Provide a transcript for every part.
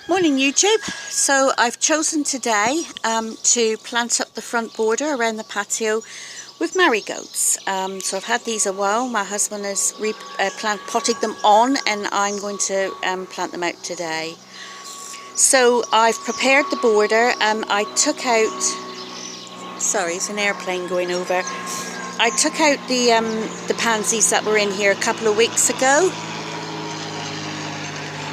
Morning YouTube. So I've chosen today to plant up the front border around the patio with marigolds. So I've had these a while. My husband has potted them on, and I'm going to plant them out today. So I've prepared the border. I took out, sorry, it's an airplane going over. I took out the pansies that were in here a couple of weeks ago.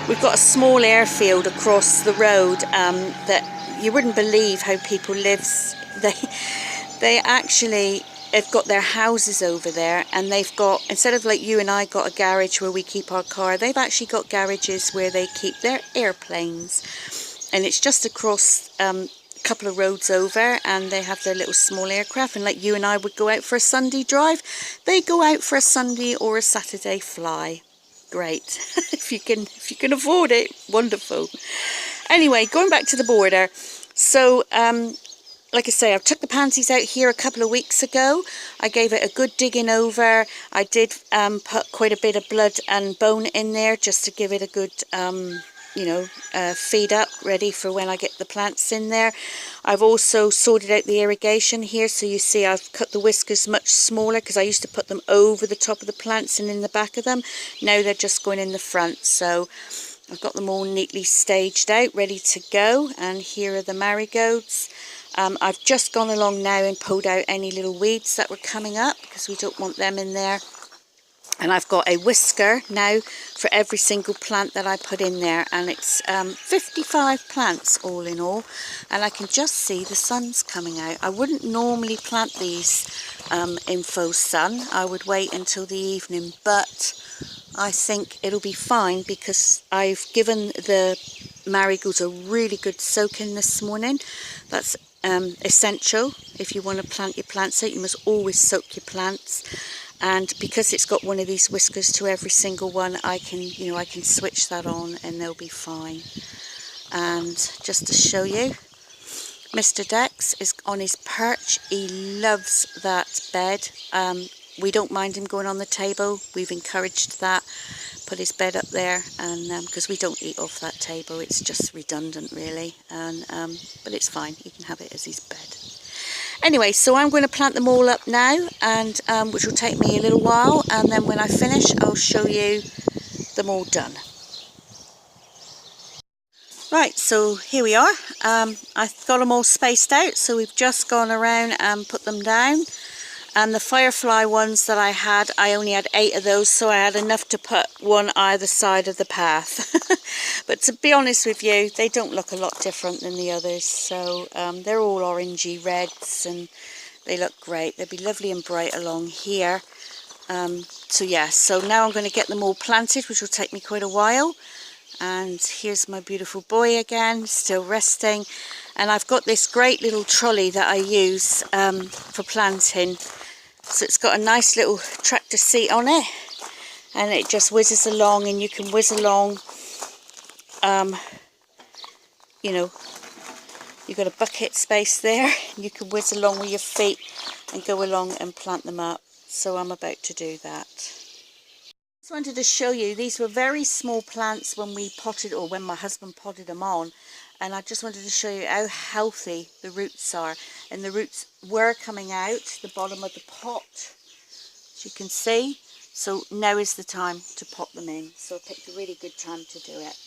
We've got a small airfield across the road that you wouldn't believe how people live. They actually have got their houses over there, and they've got, instead of like you and I got a garage where we keep our car, they've actually got garages where they keep their airplanes. And it's just across a couple of roads over, and they have their little small aircraft. And like you and I would go out for a Sunday drive, they go out for a Sunday or a Saturday fly. Great. if you can afford it, wonderful. Anyway, going back to the border. So like I say, I took the pansies out here a couple of weeks ago. I gave it a good digging over. I did put quite a bit of blood and bone in there just to give it a good feed up, ready for when I get the plants in there. I've also sorted out the irrigation here, so you see I've cut the whiskers much smaller, because I used to put them over the top of the plants and in the back of them. Now they're just going in the front, so I've got them all neatly staged out, ready to go. And here are the marigolds. I've just gone along now and pulled out any little weeds that were coming up, because we don't want them in there. And I've got a whisker now for every single plant that I put in there. And it's 55 plants all in all. And I can just see the sun's coming out. I wouldn't normally plant these in faux sun. I would wait until the evening. But I think it'll be fine, because I've given the marigolds a really good soaking this morning. That's essential. If you want to plant your plants out, you must always soak your plants. And because it's got one of these whiskers to every single one, I can switch that on and they'll be fine. And just to show you, Mr. Dex is on his perch. He loves that bed. We don't mind him going on the table. We've encouraged that. Put his bed up there, and because we don't eat off that table, it's just redundant really. And but it's fine. He can have it as his bed. Anyway, so I'm going to plant them all up now, and which will take me a little while, and then when I finish I'll show you them all done. Right, so here we are. I've got them all spaced out, so we've just gone around and put them down. And the firefly ones that I had, I only had 8 of those, so I had enough to put one either side of the path. But to be honest with you, they don't look a lot different than the others. So they're all orangey reds, and they look great. They'll be lovely and bright along here. So yeah, so now I'm going to get them all planted, which will take me quite a while. And here's my beautiful boy again, still resting. And I've got this great little trolley that I use for planting. So it's got a nice little tractor seat on it, and it just whizzes along, and you can whiz along. You've got a bucket space there. You can whiz along with your feet and go along and plant them up. So I'm about to do that. Just wanted to show you, these were very small plants when we potted, or when my husband potted them on. And I just wanted to show you how healthy the roots are. And the roots were coming out the bottom of the pot, as you can see. So now is the time to pot them in. So I picked a really good time to do it.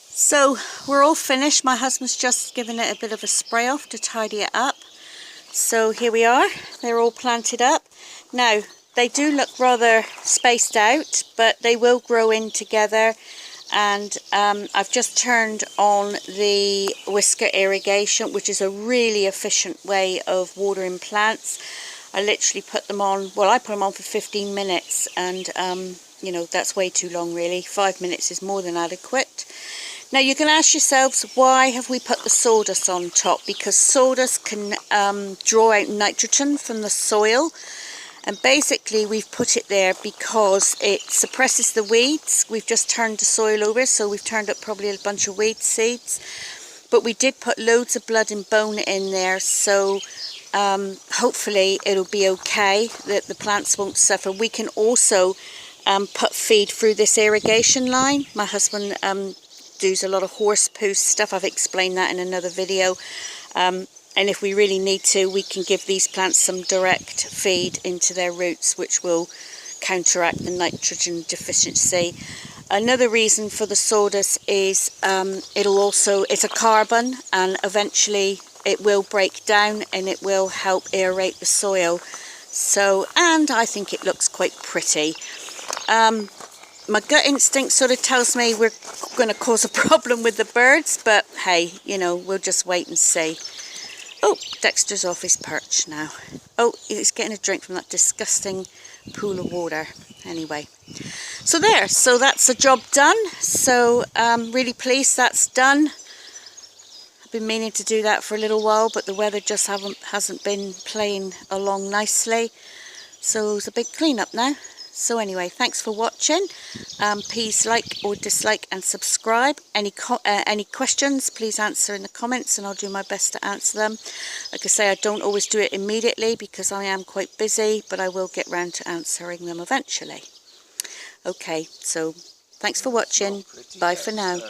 So we're all finished. My husband's just given it a bit of a spray off to tidy it up. So here we are. They're all planted up. Now, they do look rather spaced out, but they will grow in together. And I've just turned on the whisker irrigation, which is a really efficient way of watering plants. I literally put them on, well, I put them on for 15 minutes, and that's way too long really. 5 minutes is more than adequate. Now you can ask yourselves, why have we put the sawdust on top? Because sawdust can draw out nitrogen from the soil. And basically we've put it there because it suppresses the weeds. We've just turned the soil over, so we've turned up probably a bunch of weed seeds. But we did put loads of blood and bone in there, so hopefully it'll be okay, that the plants won't suffer. We can also put feed through this irrigation line. My husband does a lot of horse poo stuff. I've explained that in another video. And if we really need to, we can give these plants some direct feed into their roots, which will counteract the nitrogen deficiency. Another reason for the sawdust is it's a carbon, and eventually it will break down and it will help aerate the soil. So, and I think it looks quite pretty. My gut instinct sort of tells me we're going to cause a problem with the birds, but hey, you know, we'll just wait and see. Oh, Dexter's off his perch now. Oh, he's getting a drink from that disgusting pool of water. Anyway, so that's the job done. So really pleased that's done. I've been meaning to do that for a little while, but the weather just hasn't been playing along nicely. So it's a big clean-up now. So anyway, thanks for watching. Please like or dislike and subscribe. Any questions, please answer in the comments and I'll do my best to answer them. Like I say, I don't always do it immediately because I am quite busy, but I will get round to answering them eventually. Okay, so thanks for watching. Bye for now.